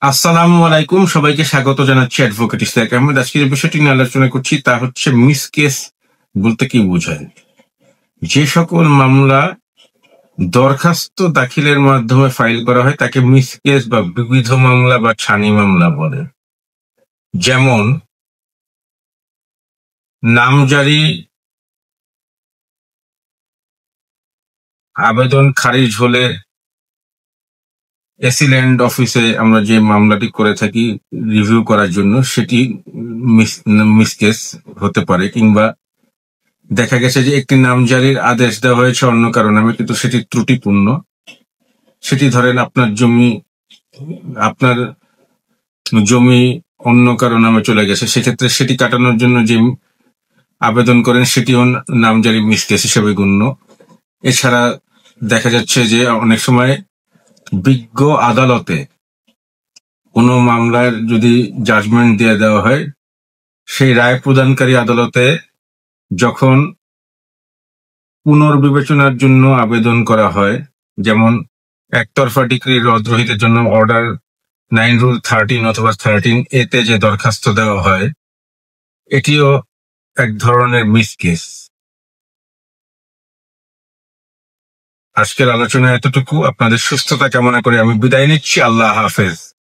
আসসালামু আলাইকুম, সবাইকে স্বাগত জানাচ্ছি অ্যাডভোকেট ইশতিয়াক আহমেদ। আজকে যে বিষয়টি নিয়ে আলোচনা করছি তা হচ্ছে মিস কেস বলতে কি বোঝায়। যে সকল মামলা দরখাস্ত দাখিলের মাধ্যমে ফাইল করা হয় তাকে মিস কেস বা বিবিধ মামলা বা ছানি মামলা বলে। যেমন নামজারি আবেদন খারিজ হলে এসিল্যান্ড অফিসে আমরা যে মামলাটি করে থাকি রিভিউ করার জন্য, সেটি মিস কেস হতে পারে। কিংবা দেখা গেছে যে একটি নামজারির আদেশ দেওয়া হয়েছে অন্য কারো নামে, কিন্তু সেটি ত্রুটিপূর্ণ। সেটি ধরেন আপনার জমি অন্য কারো নামে চলে গেছে, সেক্ষেত্রে সেটি কাটানোর জন্য যে আবেদন করেন সেটিও নামজারি মিস কেস হিসেবে গণ্য। এছাড়া দেখা যাচ্ছে যে অনেক সময় বিজ্ঞ আদালতে কোনো মামলার যদি জাজমেন্ট দিয়ে দেওয়া হয়, সেই রায় প্রদানকারী আদালতে যখন পুনর্বিবেচনার জন্য আবেদন করা হয়, যেমন একতরফা ডিক্রি রদ্রহিতের জন্য অর্ডার 9 রুল 13 অথবা 13A তে যে দরখাস্ত দেওয়া হয়, এটিও এক ধরনের মিস কেস। আজকের আলোচনা এতটুকু। আপনাদের সুস্থতা কামনা করে আমি বিদায় নিচ্ছি। আল্লাহ হাফেজ।